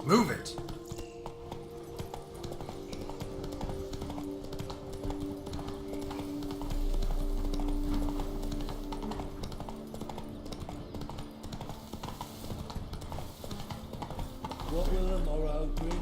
Move it! What will the morrow bring?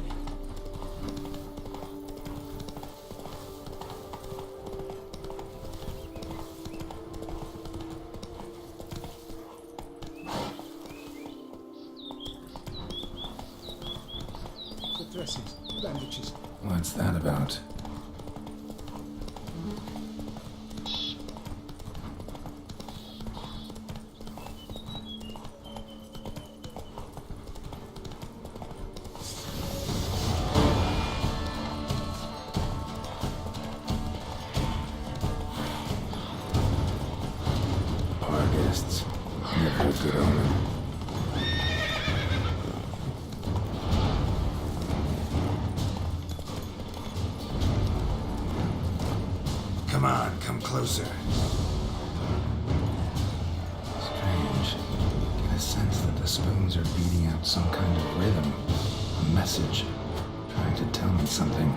The dresses, bandages. What's that about? Our guests. Never a good omen. Come on, come closer. Strange. Get a sense that the spoons are beating out some kind of rhythm. A message. Trying to tell me something.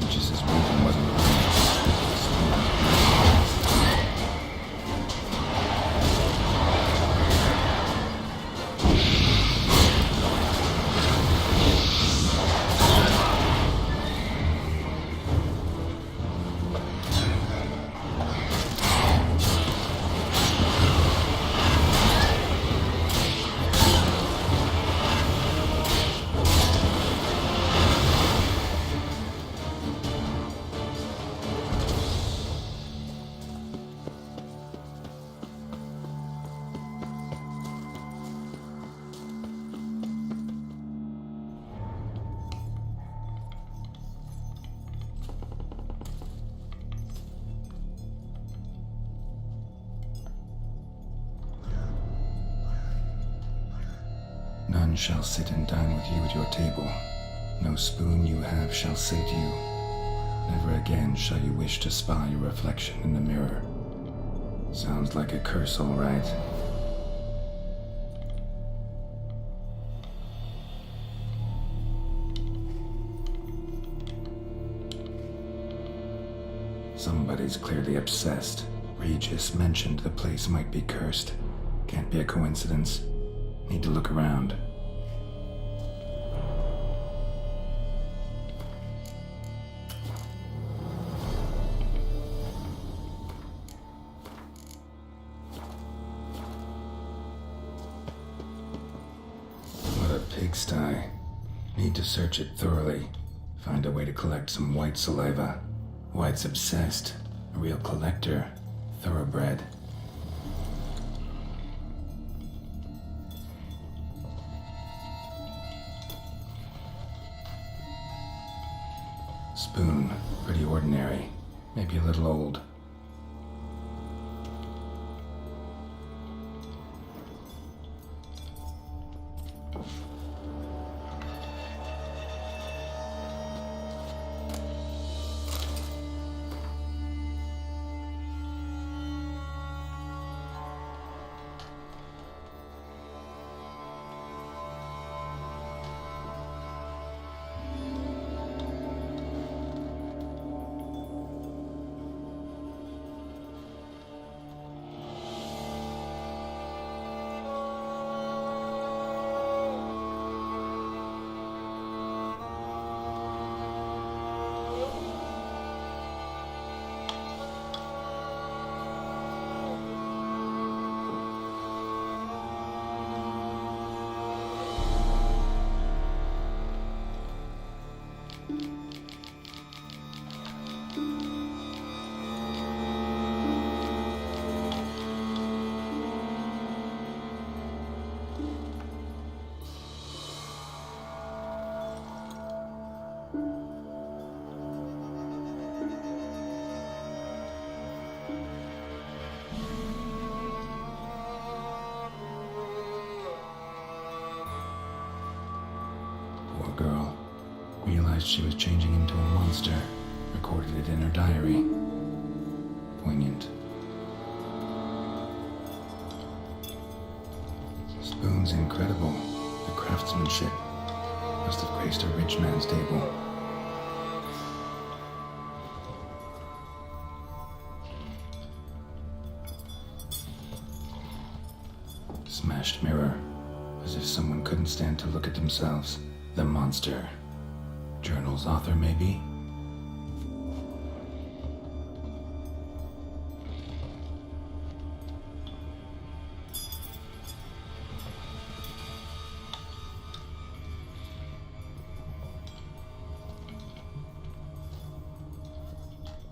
Regis' rhythm wasn't right. None shall sit and dine with you at your table. No spoon you have shall sate you. Never again shall you wish to spy your reflection in the mirror. Sounds like a curse, all right. Somebody's clearly obsessed. Regis mentioned the place might be cursed. Can't be a coincidence. Need to look around. What a pigsty. Need to search it thoroughly. Find a way to collect some white saliva. White's obsessed. A real collector. Thoroughbred. Spoon. Pretty ordinary. Maybe a little old. Poor girl. Realized she was changing into a monster. Recorded it in her diary. Poignant. spoon's incredible. The craftsmanship must have graced a rich man's table. Smashed mirror, as if someone couldn't stand to look at themselves. The monster. Journal's author, maybe?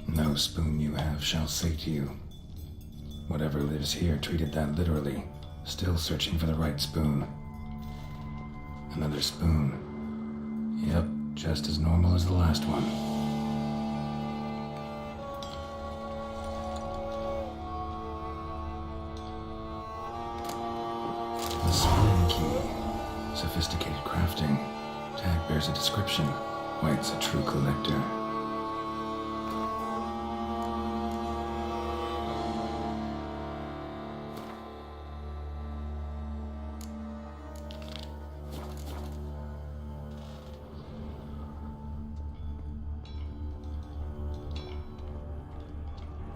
No spoon you have shall say to you. Whatever lives here treated that literally, still searching for the right spoon. Another spoon. Yep, just as normal as the last one. The spoon key. Sophisticated crafting. Tag bears a description. White's a true collector.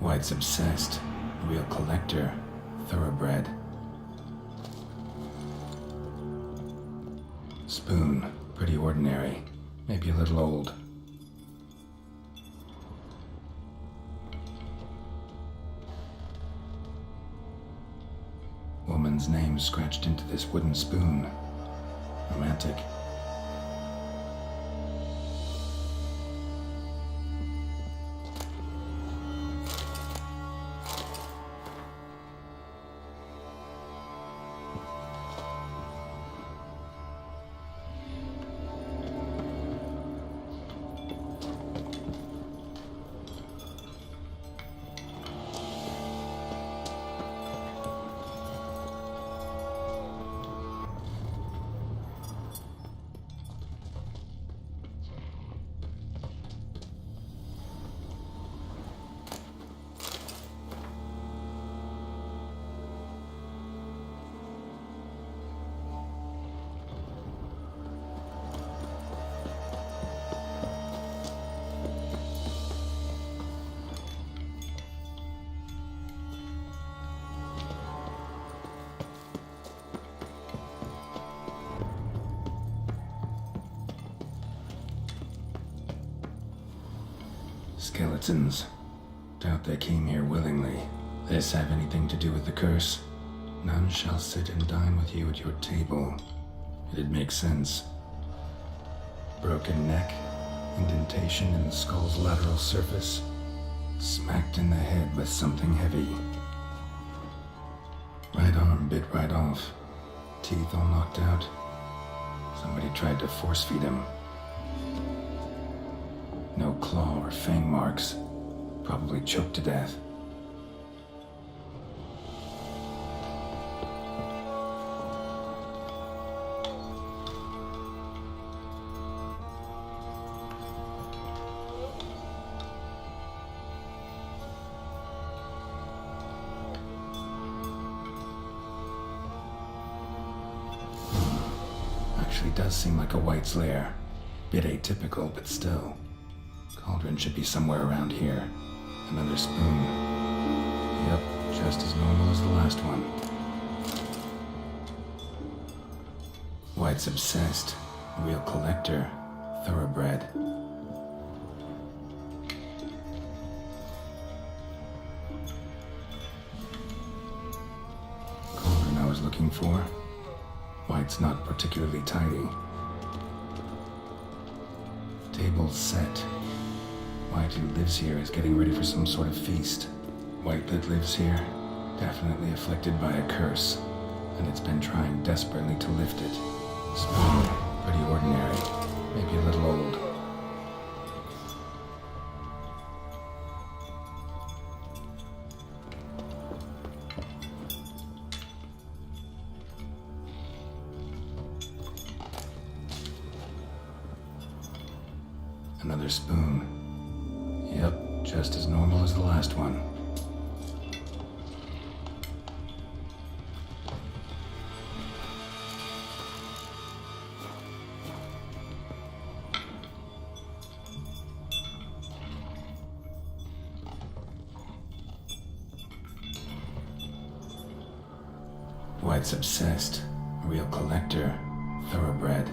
White's obsessed, real collector, thoroughbred. Spoon, pretty ordinary, maybe a little old. Woman's name scratched into this wooden spoon. Romantic. Skeletons. Doubt they came here willingly. This have anything to do with the curse? None shall sit and dine with you at your table. It'd make sense. Broken neck, indentation in the skull's lateral surface, smacked in the head with something heavy. Right arm bit right off, teeth all knocked out. Somebody tried to force feed him. No claw or fang marks. Probably choked to death. Actually does seem like a White's lair. Bit atypical, but still. Cauldron should be somewhere around here. Another spoon. Yep, just as normal as the last one. White's obsessed. Real collector. Thoroughbred. Cauldron I was looking for. White's not particularly tidy. Table's set. White, who lives here, is getting ready for some sort of feast. White that lives here, definitely afflicted by a curse, and it's been trying desperately to lift it. Spoon, pretty ordinary, maybe a little old. Another spoon. Yep, just as normal as the last one. White's obsessed, real collector, thoroughbred.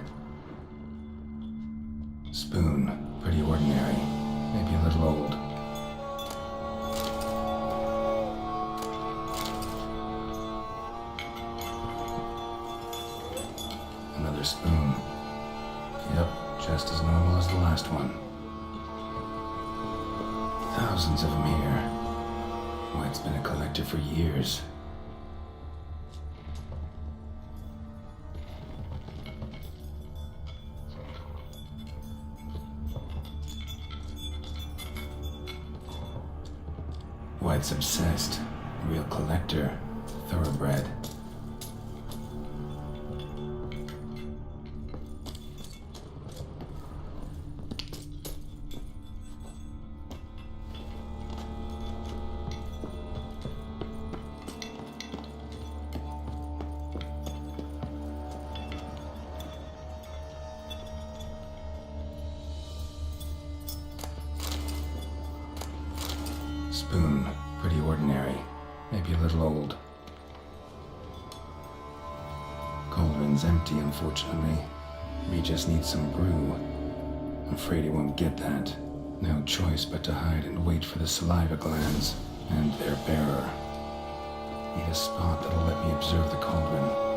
Spoon, pretty ordinary, maybe a little old. Another spoon. Yep, just as normal as the last one. Thousands of them here. White's been a collector for years. White's obsessed, real collector, thoroughbred. Spoon, pretty ordinary, maybe a little old. Cauldron's empty, unfortunately. We just need some brew. I'm afraid he won't get that. No choice but to hide and wait for the saliva glands and their bearer. Need a spot that'll let me observe the cauldron.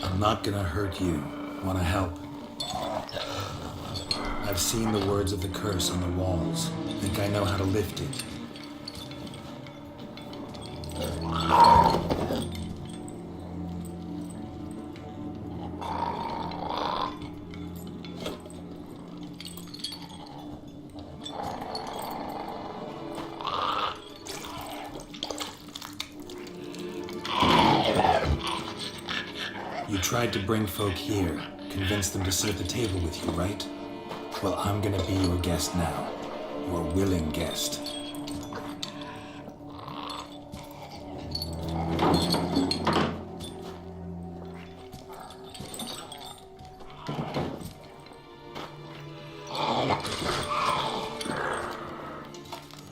I'm not gonna hurt you. Wanna help? I've seen the words of the curse on the walls. Think I know how to lift it. You tried to bring folk here, convince them to sit at the table with you, right? Well, I'm gonna be your guest now. Your willing guest.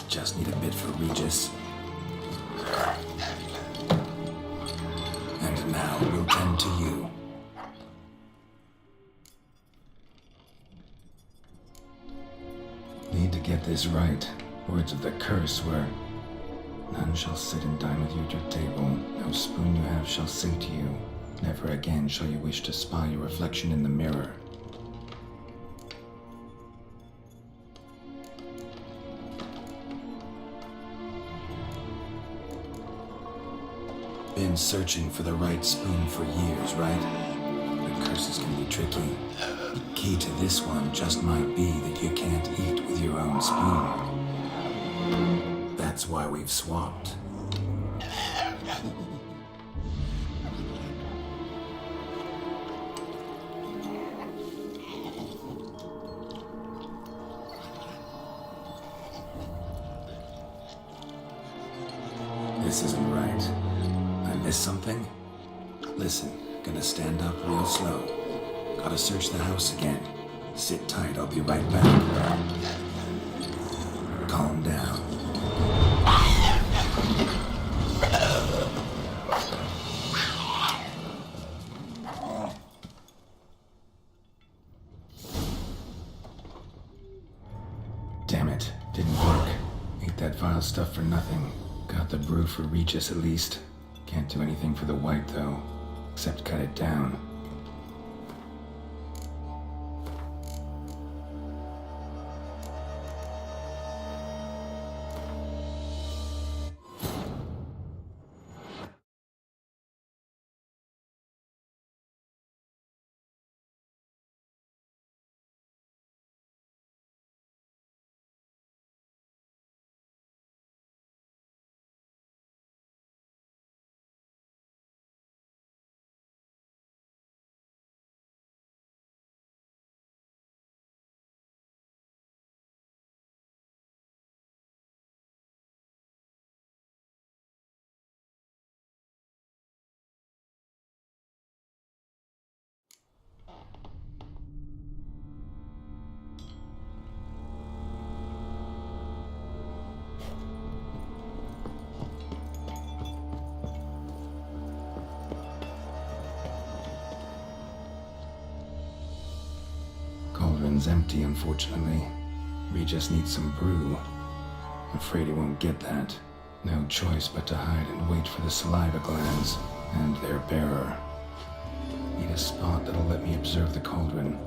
Just need a bit for Regis. And now we'll tend to you. Need to get this right. Words of the curse were, none shall sit and dine with you at your table. No spoon you have shall say to you, never again shall you wish to spy your reflection in the mirror. Been searching for the right spoon for years, right? The curses can be tricky. Key to this one just might be that you can't eat with your own spoon. That's why we've swapped. This isn't right. I missed something? Listen, gonna stand up real slow. Gotta search the house again. Sit tight, I'll be right back. Calm down. Damn it, didn't work. Ate that vile stuff for nothing. Got the brew for Regis at least. Can't do anything for the white though, except cut it down. Cauldron's empty, unfortunately. We just need some brew. Afraid he won't get that. No choice but to hide and wait for the saliva glands and their bearer. Need a spot that'll let me observe the cauldron.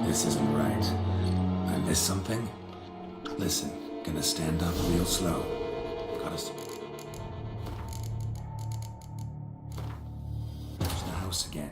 This isn't right. I missed something? Listen, gonna stand up real slow. Gotta search the house again.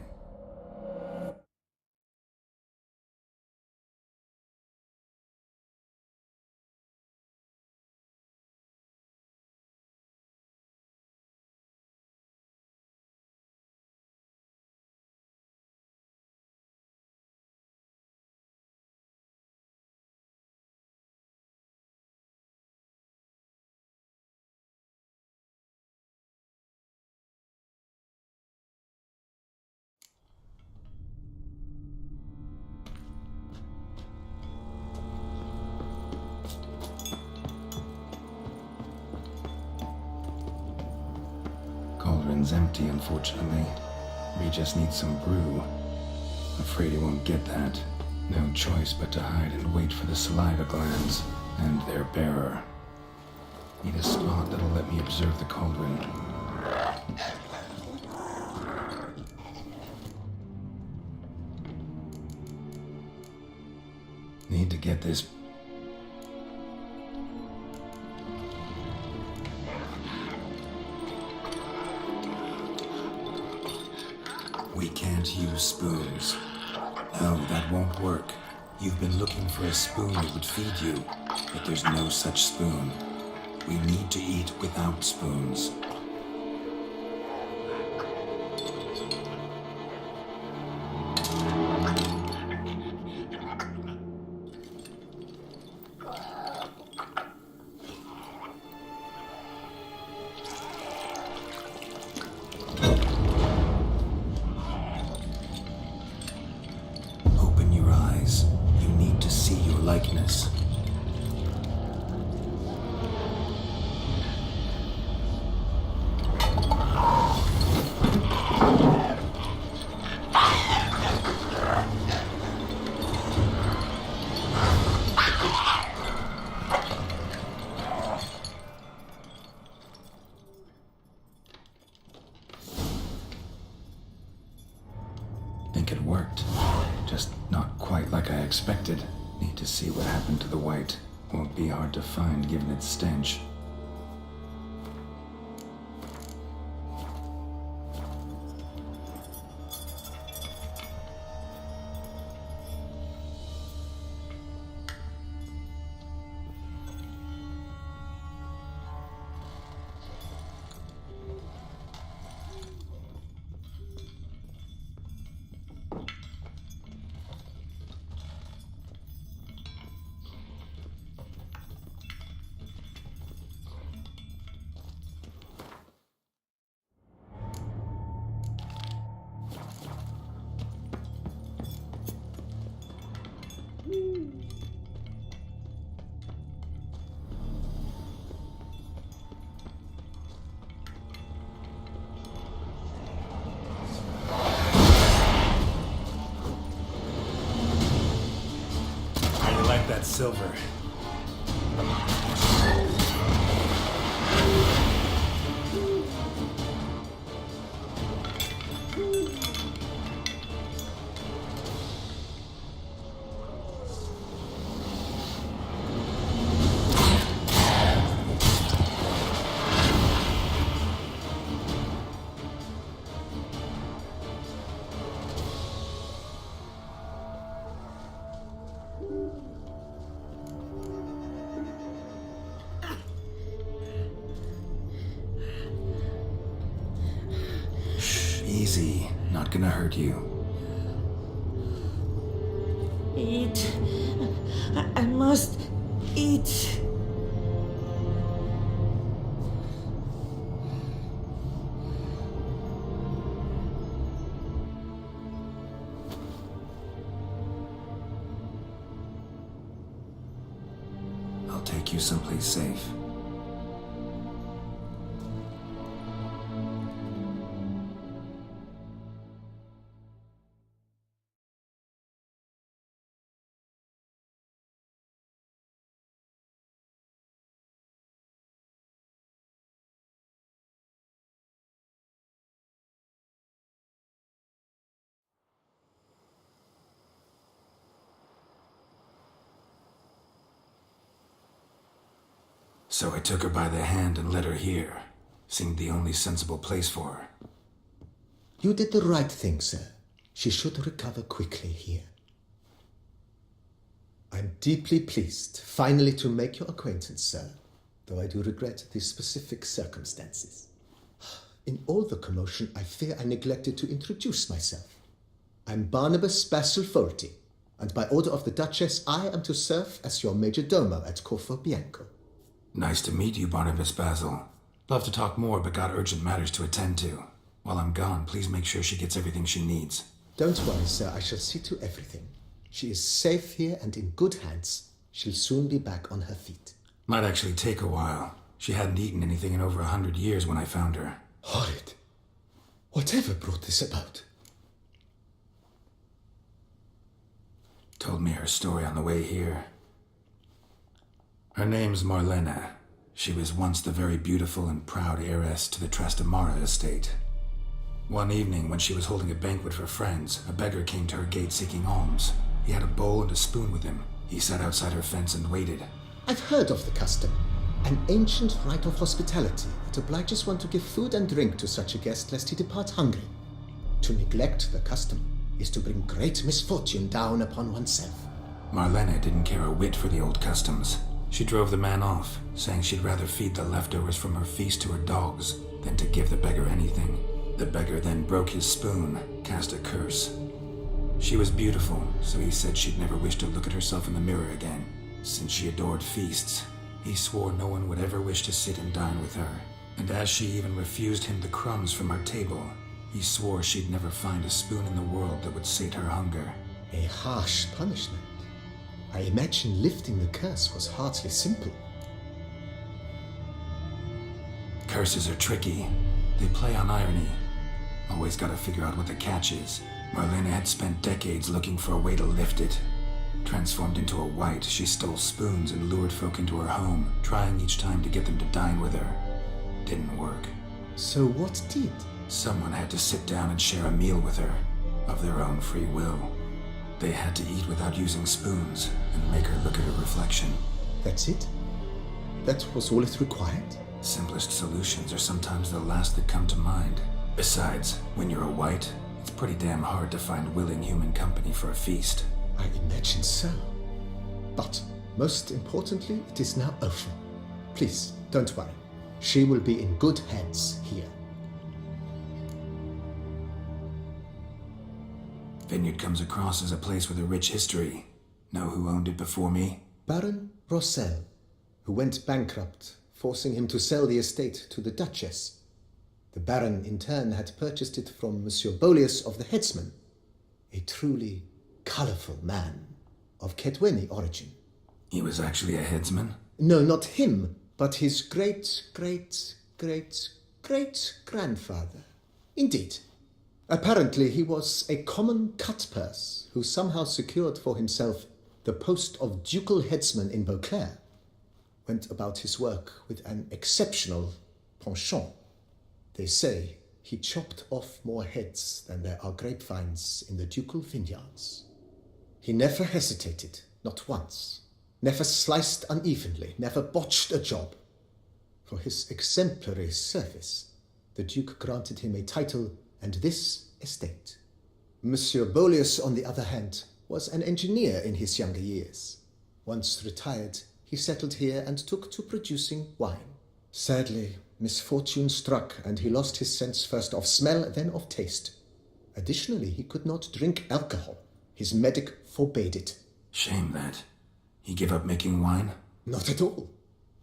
Cauldron's empty, unfortunately. We just need some brew. Afraid he won't get that. No choice but to hide and wait for the saliva glands and their bearer. Need a spot that'll let me observe the cauldron. Need to get this. We can't use spoons. No, that won't work. You've been looking for a spoon that would feed you, but there's no such spoon. We need to eat without spoons. Open your eyes. Think it worked. Just not quite like I expected. Need to see what happened to the white. Won't be hard to find given its stench. How you like that silver? Easy. Not gonna hurt you. Eat. I must eat. I'll take you someplace safe. So I took her by the hand and led her here. Seemed the only sensible place for her. You did the right thing, sir. She should recover quickly here. I'm deeply pleased finally to make your acquaintance, sir, though I do regret the specific circumstances. In all the commotion, I fear I neglected to introduce myself. I'm Barnabas Basilfolti, and by order of the Duchess, I am to serve as your major domo at Corvo Bianco. Nice to meet you, Barnabas Basil. Love to talk more, but got urgent matters to attend to. While I'm gone, please make sure she gets everything she needs. Don't worry, sir. I shall see to everything. She is safe here and in good hands. She'll soon be back on her feet. Might actually take a while. She hadn't eaten anything in over 100 years when I found her. Horrid. Whatever brought this about? Told me her story on the way here. Her name's Marlena. She was once the very beautiful and proud heiress to the Trastamara estate. One evening, when she was holding a banquet for friends, a beggar came to her gate seeking alms. He had a bowl and a spoon with him. He sat outside her fence and waited. I've heard of the custom. An ancient rite of hospitality that obliges one to give food and drink to such a guest lest he depart hungry. To neglect the custom is to bring great misfortune down upon oneself. Marlena didn't care a whit for the old customs. She drove the man off, saying she'd rather feed the leftovers from her feast to her dogs than to give the beggar anything. The beggar then broke his spoon, cast a curse. She was beautiful, so he said she'd never wish to look at herself in the mirror again. Since she adored feasts, he swore no one would ever wish to sit and dine with her. And as she even refused him the crumbs from her table, he swore she'd never find a spoon in the world that would sate her hunger. A harsh punishment. I imagine lifting the curse was hardly simple. Curses are tricky. They play on irony. Always gotta figure out what the catch is. Marlena had spent decades looking for a way to lift it. Transformed into a white, she stole spoons and lured folk into her home, trying each time to get them to dine with her. Didn't work. So what did? Someone had to sit down and share a meal with her. of their own free will. They had to eat without using spoons and make her look at her reflection. That's it? That was all it required? Simplest solutions are sometimes the last that come to mind. Besides, when you're a white, it's pretty damn hard to find willing human company for a feast. I imagine so. But most importantly, it is now over. Please, don't worry. She will be in good hands here. Vineyard comes across as a place with a rich history. Know who owned it before me? Baron Rossel, who went bankrupt, forcing him to sell the estate to the Duchess. The Baron, in turn, had purchased it from Monsieur Bolius of the Headsman, a truly colourful man of Ketweni origin. He was actually a headsman? No, not him, but his great-great-great-great-grandfather. Indeed. Apparently he was a common cut-purse who somehow secured for himself the post of ducal headsman in Beauclair. Went about his work with an exceptional penchant. They say he chopped off more heads than there are grapevines in the ducal vineyards. He never hesitated, not once. Never sliced unevenly, never botched a job. For his exemplary service, the Duke granted him a title and this estate. Monsieur Bolius, on the other hand, was an engineer in his younger years. Once retired, he settled here and took to producing wine. Sadly, misfortune struck and he lost his sense first of smell, then of taste. Additionally, he could not drink alcohol. His medic forbade it. Shame that. He gave up making wine? Not at all.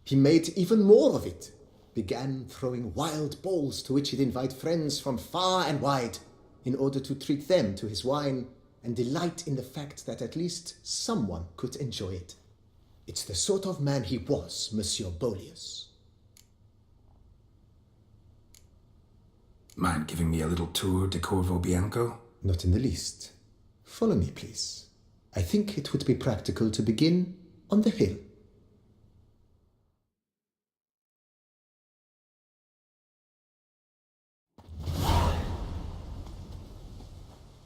He made even more of it. Began throwing wild balls to which he'd invite friends from far and wide in order to treat them to his wine and delight in the fact that at least someone could enjoy it. It's the sort of man he was, Monsieur Bolius. Mind giving me a little tour de Corvo Bianco? Not in the least. Follow me, please. I think it would be practical to begin on the hill.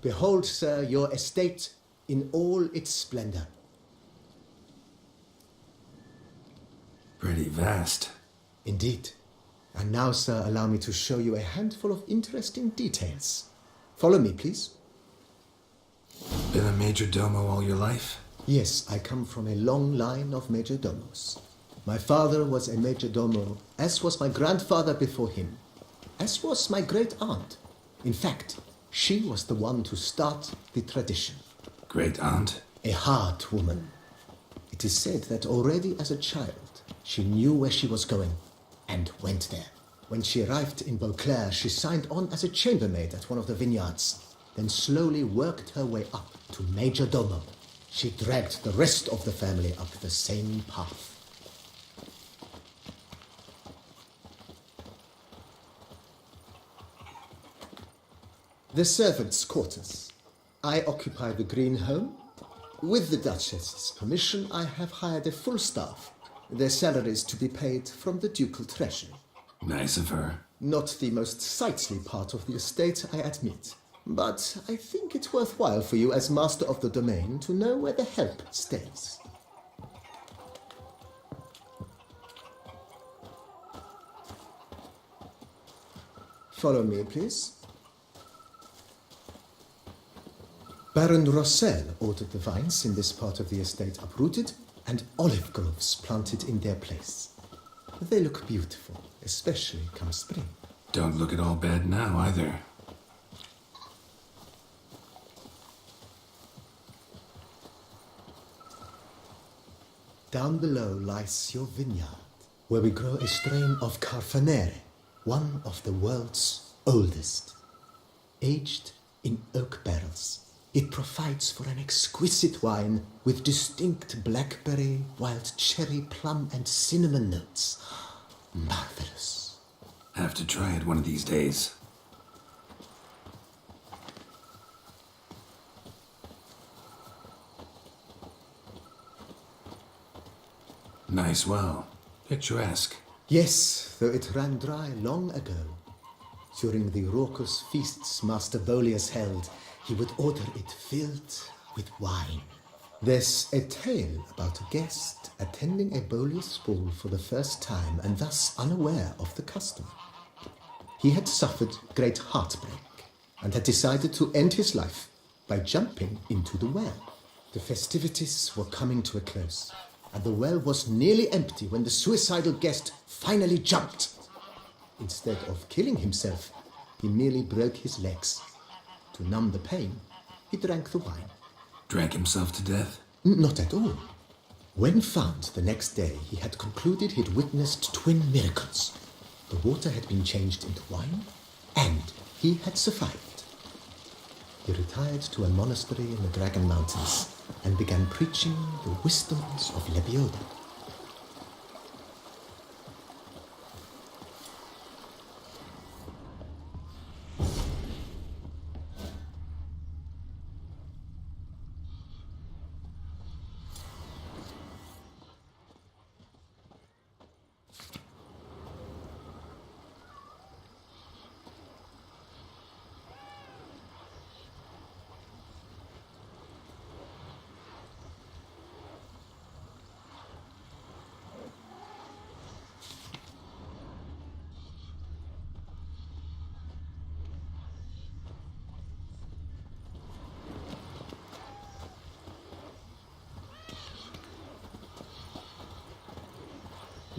Behold, sir, your estate in all its splendor. Pretty vast. Indeed. And now, sir, allow me to show you a handful of interesting details. Follow me, please. Been a major domo all your life? Yes, I come from a long line of major domos. My father was a major domo, as was my grandfather before him, as was my great aunt. In fact, she was the one to start the tradition. Great aunt? A hard woman. It is said that already as a child, she knew where she was going and went there. When she arrived in Beauclair, she signed on as a chambermaid at one of the vineyards, then slowly worked her way up to major domo. She dragged the rest of the family up the same path. The servants' quarters. I occupy the green home. With the Duchess's permission, I have hired a full staff. Their salaries to be paid from the ducal treasury. Nice of her. Not the most sightly part of the estate, I admit. But I think it worthwhile for you as master of the domain to know where the help stays. Follow me, please. Baron Rossel ordered the vines in this part of the estate uprooted and olive groves planted in their place. They look beautiful, especially come spring. Don't look at all bad now, either. Down below lies your vineyard, where we grow a strain of Carfanere, one of the world's oldest. Aged in oak barrels, it provides for an exquisite wine with distinct blackberry, wild cherry, plum, and cinnamon notes. Marvelous. Have to try it one of these days. Nice well. Picturesque. Yes, though it ran dry long ago. During the raucous feasts Master Bolius held, he would order it filled with wine. There's a tale about a guest attending a Boleus ball for the first time and thus unaware of the custom. He had suffered great heartbreak and had decided to end his life by jumping into the well. The festivities were coming to a close, and the well was nearly empty when the suicidal guest finally jumped. Instead of killing himself, he merely broke his legs. To numb the pain, he drank the wine. Drank himself to death? Not at all. When found the next day, he had concluded he'd witnessed twin miracles. The water had been changed into wine, and he had survived. He retired to a monastery in the Dragon Mountains and began preaching the wisdoms of Lebioda.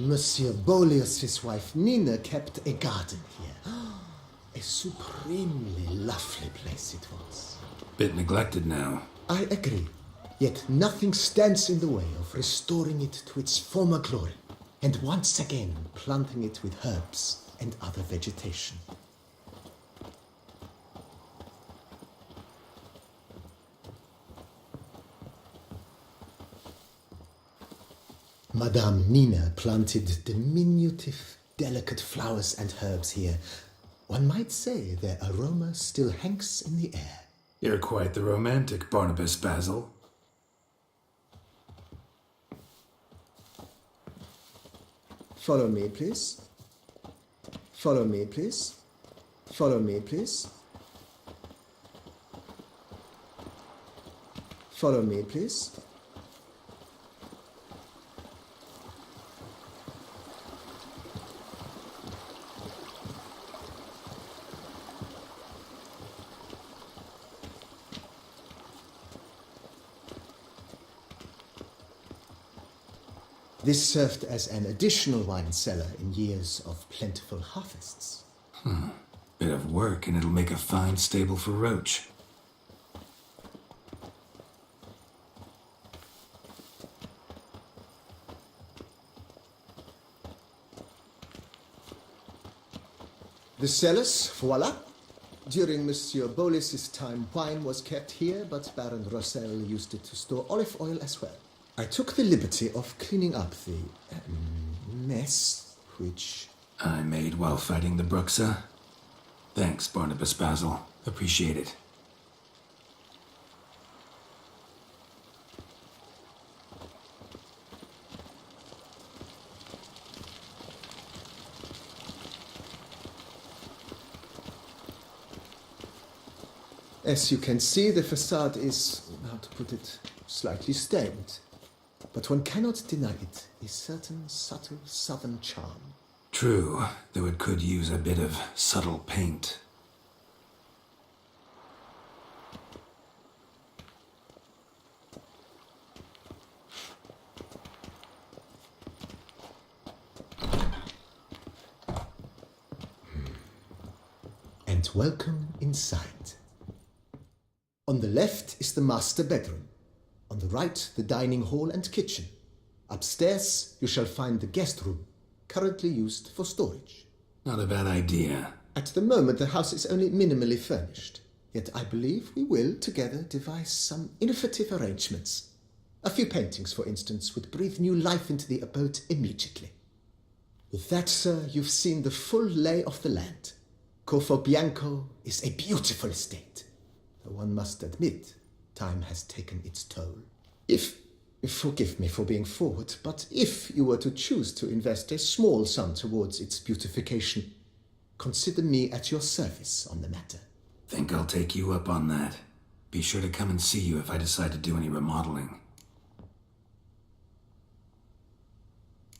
Monsieur Boleus's wife Nina kept a garden here. A supremely lovely place it was. Bit neglected now. I agree. Yet nothing stands in the way of restoring it to its former glory, and once again planting it with herbs and other vegetation. Madame Nina planted diminutive, delicate flowers and herbs here. One might say their aroma still hangs in the air. You're quite the romantic, Barnabas Basil. Follow me, please. Follow me, please. Follow me, please. Follow me, please. This served as an additional wine cellar in years of plentiful harvests. Bit of work and it'll make a fine stable for Roach. The cellars, voila. During Monsieur Boleus's time, wine was kept here, but Baron Rossel used it to store olive oil as well. I took the liberty of cleaning up the mess, which... I made while fighting the Bruxa. Thanks, Barnabas Basil. Appreciate it. As you can see, the facade is, how to put it, slightly stained. But one cannot deny it, a certain subtle southern charm. True, though it could use a bit of subtle paint. And welcome inside. On the left is the master bedroom. On the right, the dining hall and kitchen. Upstairs, you shall find the guest room, currently used for storage. Not a bad idea. At the moment, the house is only minimally furnished. Yet I believe we will, together, devise some innovative arrangements. A few paintings, for instance, would breathe new life into the abode immediately. With that, sir, you've seen the full lay of the land. Corvo Bianco is a beautiful estate. Though one must admit, time has taken its toll. Forgive me for being forward, but if you were to choose to invest a small sum towards its beautification, consider me at your service on the matter. Think I'll take you up on that. Be sure to come and see you if I decide to do any remodeling.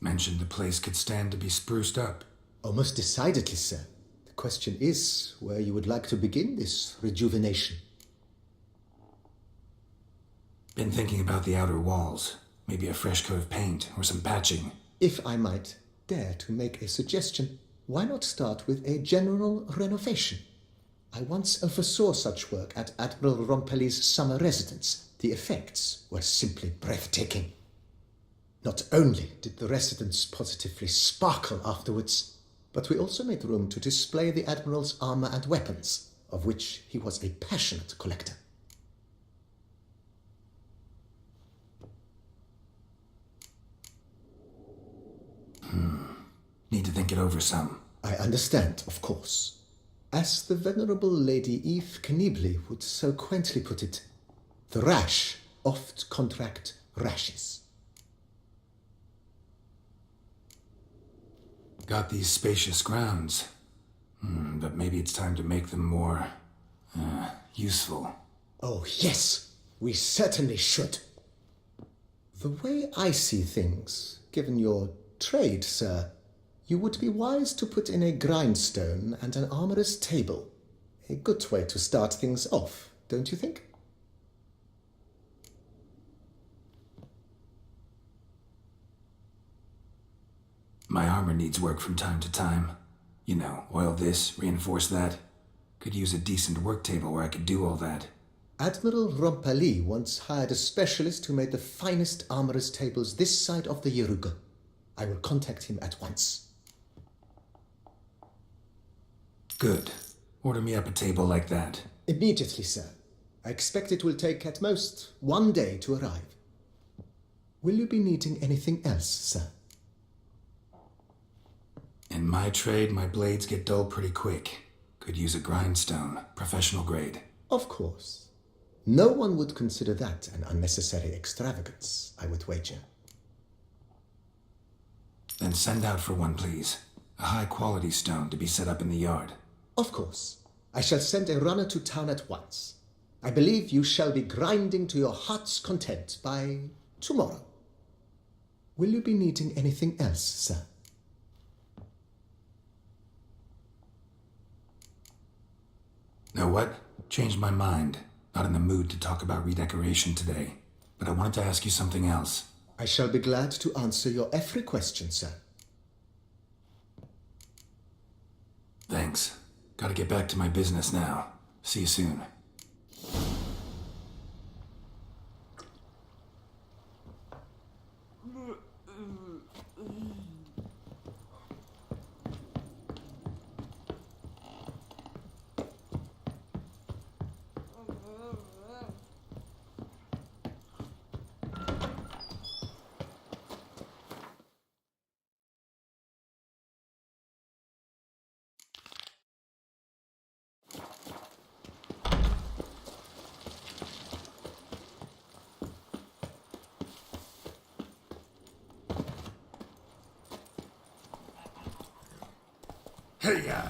Mentioned the place could stand to be spruced up. Oh, most decidedly, sir. The question is where you would like to begin this rejuvenation. Been thinking about the outer walls. Maybe a fresh coat of paint or some patching. If I might dare to make a suggestion, why not start with a general renovation? I once oversaw such work at Admiral Rompelli's summer residence. The effects were simply breathtaking. Not only did the residence positively sparkle afterwards, but we also made room to display the Admiral's armor and weapons, of which he was a passionate collector. Need to think it over some. I understand, of course. As the venerable Lady Eve Knibley would so quaintly put it, the rash oft contract rashes. Got these spacious grounds. But maybe it's time to make them more, useful. Oh, yes, we certainly should. The way I see things, given your trade, sir, you would be wise to put in a grindstone and an armorer's table. A good way to start things off, don't you think? My armor needs work from time to time. You know, oil this, reinforce that. Could use a decent work table where I could do all that. Admiral Rompelli once hired a specialist who made the finest armorer's tables this side of the Yeruga. I will contact him at once. Good. Order me up a table like that. Immediately, sir. I expect it will take at most 1 day to arrive. Will you be needing anything else, sir? In my trade, my blades get dull pretty quick. Could use a grindstone, professional grade. Of course. No one would consider that an unnecessary extravagance, I would wager. Then send out for one, please. A high-quality stone to be set up in the yard. Of course. I shall send a runner to town at once. I believe you shall be grinding to your heart's content by tomorrow. Will you be needing anything else, sir? Know what? Changed my mind. Not in the mood to talk about redecoration today. But I wanted to ask you something else. I shall be glad to answer your every question, sir. Thanks. Gotta get back to my business now. See you soon. Hey-ya!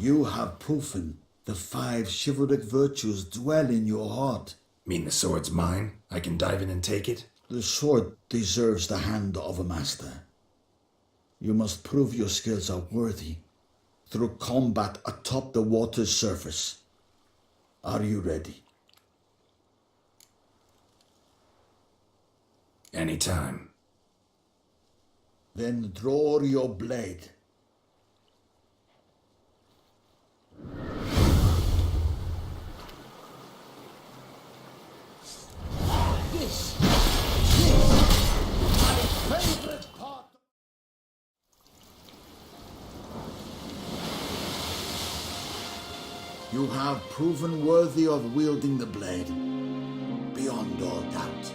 You have proven the 5 chivalric virtues dwell in your heart. Mean the sword's mine? I can dive in and take it? The sword deserves the hand of a master. You must prove your skills are worthy through combat atop the water's surface. Are you ready? Anytime. Then draw your blade. This my favorite part. You have proven worthy of wielding the blade, beyond all doubt.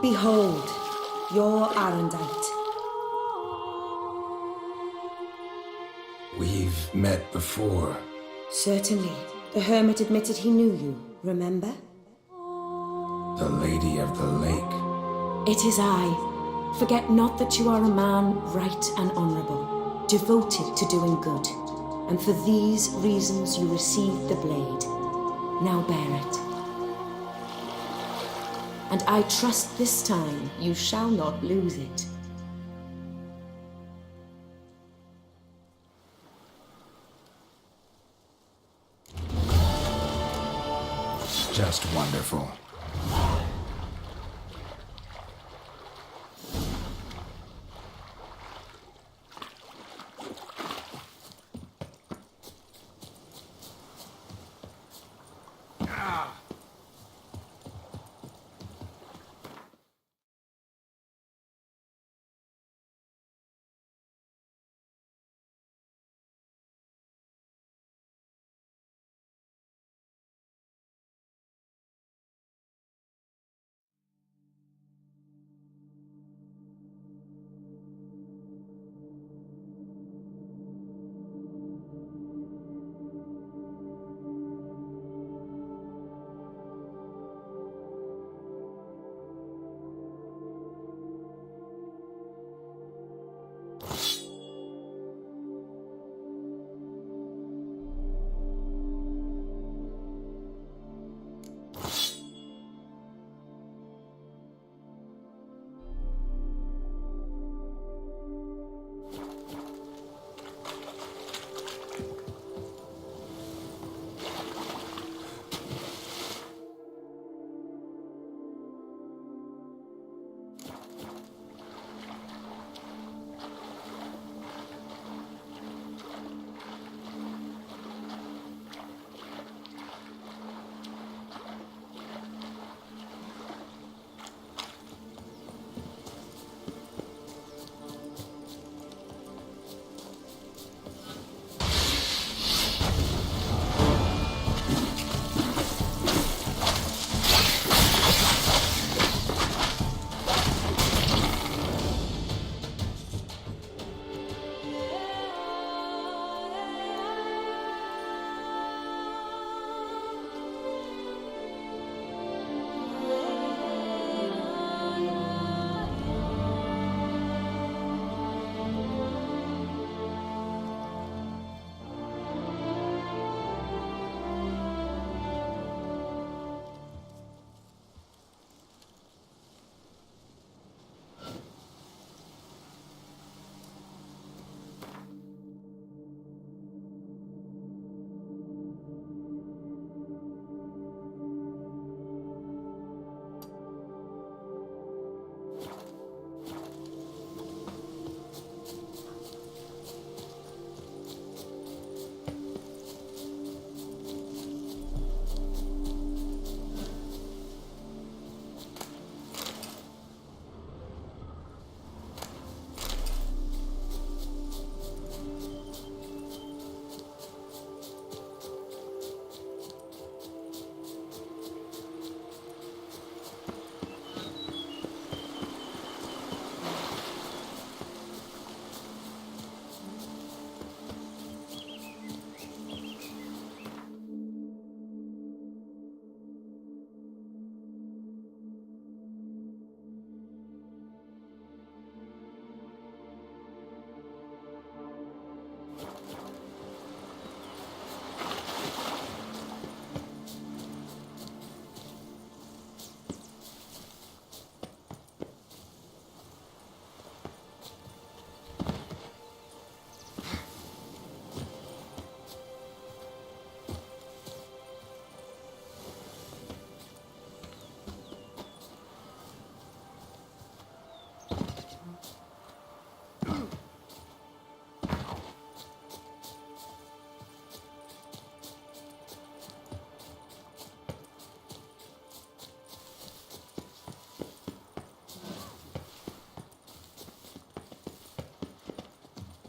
Behold, your Arendite. We've met before. Certainly. The hermit admitted he knew you, remember? The Lady of the Lake. It is I. Forget not that you are a man right and honourable, devoted to doing good. And for these reasons you received the blade. Now bear it. And I trust this time you shall not lose it. Just wonderful.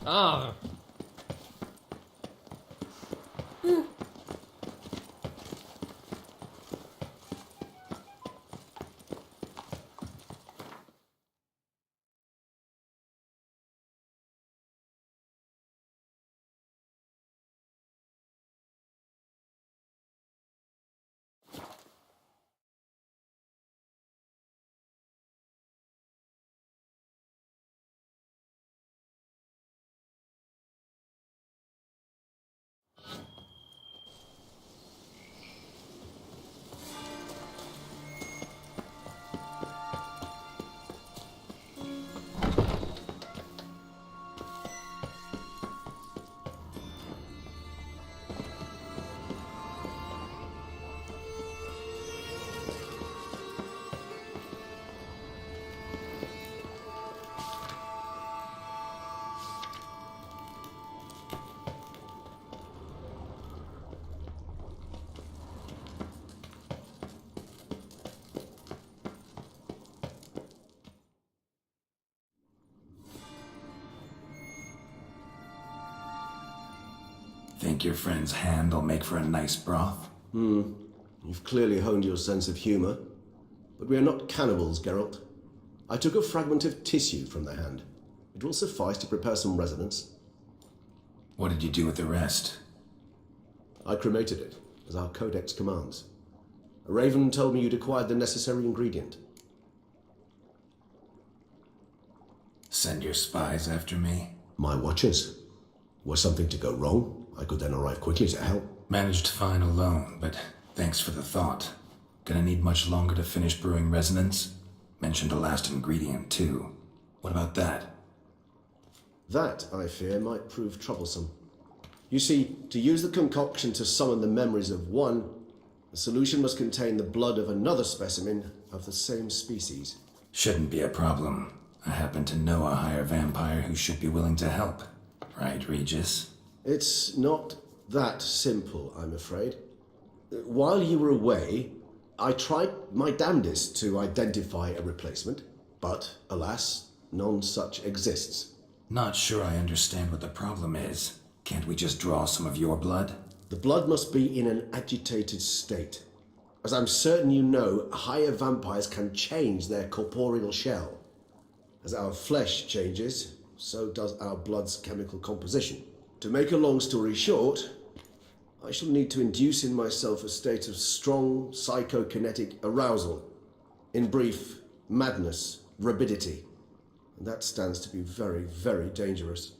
Ah! Think your friend's hand will make for a nice broth? You've clearly honed your sense of humor. But we are not cannibals, Geralt. I took a fragment of tissue from the hand. It will suffice to prepare some resonance. What did you do with the rest? I cremated it, as our codex commands. A raven told me you'd acquired the necessary ingredient. Send your spies after me? My watchers. Were something to go wrong, I could then arrive quickly to help. Managed fine alone, but thanks for the thought. Gonna need much longer to finish brewing resonance? Mentioned a last ingredient, too. What about that? That, I fear, might prove troublesome. You see, to use the concoction to summon the memories of one, the solution must contain the blood of another specimen of the same species. Shouldn't be a problem. I happen to know a higher vampire who should be willing to help. Right, Regis? It's not that simple, I'm afraid. While you were away, I tried my damnedest to identify a replacement, but alas, none such exists. Not sure I understand what the problem is. Can't we just draw some of your blood? The blood must be in an agitated state. As I'm certain you know, higher vampires can change their corporeal shell. As our flesh changes, so does our blood's chemical composition. To make a long story short, I shall need to induce in myself a state of strong psychokinetic arousal. In brief, madness, rabidity. And that stands to be very, very dangerous.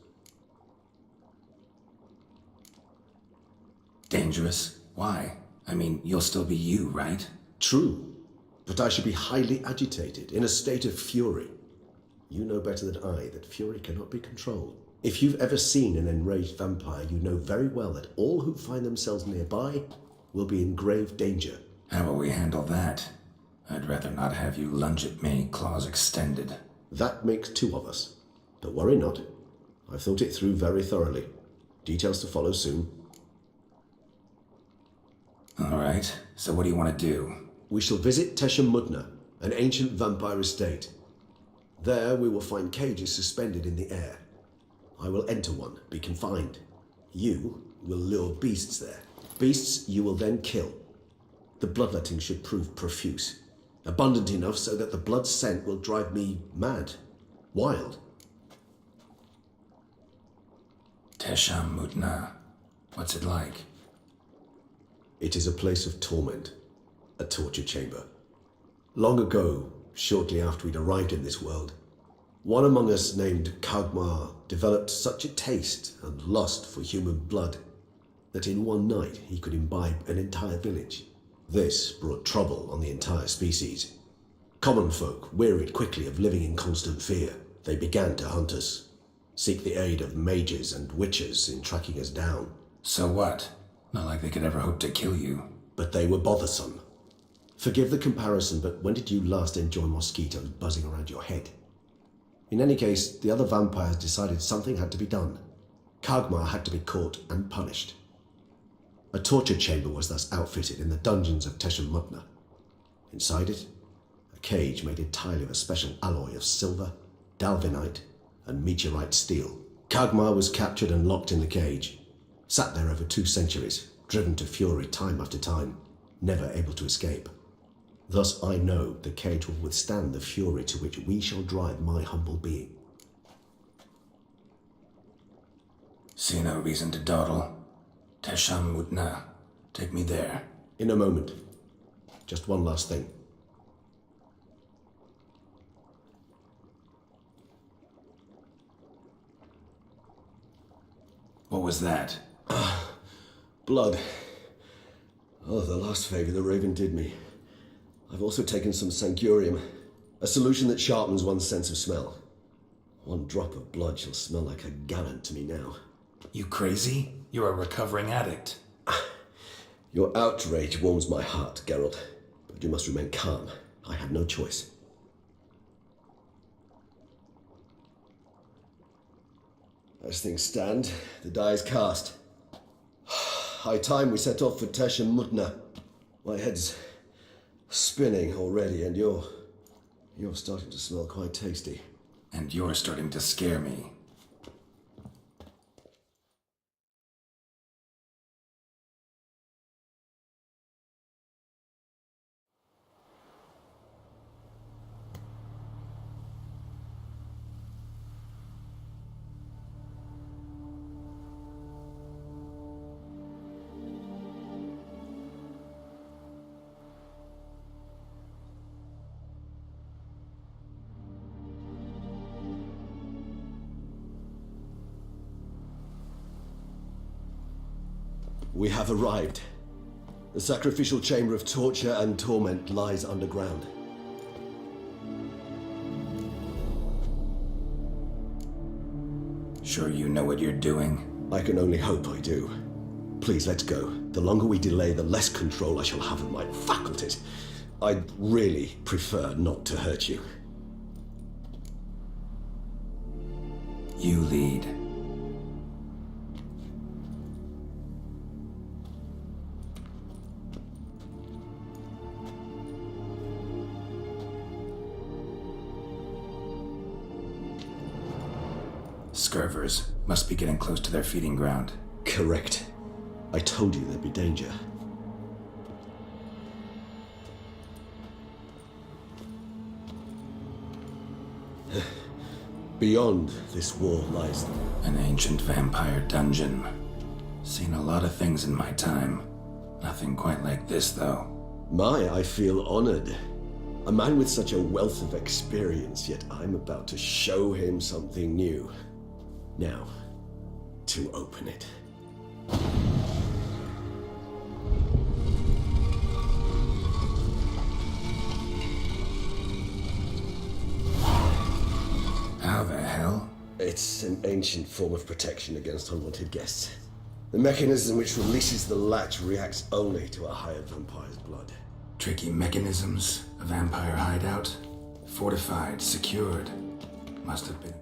Dangerous? Why? I mean, you'll still be you, right? True, but I should be highly agitated, in a state of fury. You know better than I that fury cannot be controlled. If you've ever seen an enraged vampire, you know very well that all who find themselves nearby will be in grave danger. How will we handle that? I'd rather not have you lunge at me, claws extended. That makes two of us. But worry not. I've thought it through very thoroughly. Details to follow soon. All right, so what do you want to do? We shall visit Teshem Mutna, an ancient vampire estate. There we will find cages suspended in the air. I will enter one, be confined. You will lure beasts there. Beasts you will then kill. The bloodletting should prove profuse. Abundant enough so that the blood scent will drive me mad. Wild. Teshem Mutna. What's it like? It is a place of torment. A torture chamber. Long ago, shortly after we'd arrived in this world, one among us named Kagmar developed such a taste and lust for human blood that in one night he could imbibe an entire village. This brought trouble on the entire species. Common folk wearied quickly of living in constant fear. They began to hunt us, seek the aid of mages and witches in tracking us down. So what? Not like they could ever hope to kill you. But they were bothersome. Forgive the comparison, but when did you last enjoy mosquitoes buzzing around your head? In any case, the other vampires decided something had to be done. Kagmar had to be caught and punished. A torture chamber was thus outfitted in the dungeons of Teshem Mutna. Inside it, a cage made entirely of a special alloy of silver, dalvinite, and meteorite steel. Kagmar was captured and locked in the cage. Sat there over 2 centuries, driven to fury time after time, never able to escape. Thus I know the cage will withstand the fury to which we shall drive my humble being. See no reason to dawdle. Tesham Mutna, take me there. In a moment. Just one last thing. What was that? Blood. Oh, the last favour the Raven did me. I've also taken some Sancurium, a solution that sharpens one's sense of smell. 1 drop of blood shall smell like a gallon to me now. You crazy? You're a recovering addict. Your outrage warms my heart, Geralt, but you must remain calm. I had no choice. As things stand, the die is cast. High time we set off for Tesham Mutna. My head's spinning already, and you're starting to smell quite tasty. And you're starting to scare me. We have arrived. The sacrificial chamber of torture and torment lies underground. Sure you know what you're doing? I can only hope I do. Please, let's go. The longer we delay, the less control I shall have of my faculties. I'd really prefer not to hurt you. You lead. Scurvers must be getting close to their feeding ground. Correct. I told you there'd be danger. Beyond this wall lies An ancient vampire dungeon. Seen a lot of things in my time. Nothing quite like this, though. I feel honored. A man with such a wealth of experience, yet I'm about to show him something new. Now, to open it. How the hell? It's an ancient form of protection against unwanted guests. The mechanism which releases the latch reacts only to a hired vampire's blood. Tricky mechanisms, a vampire hideout. Fortified, secured. Must have been...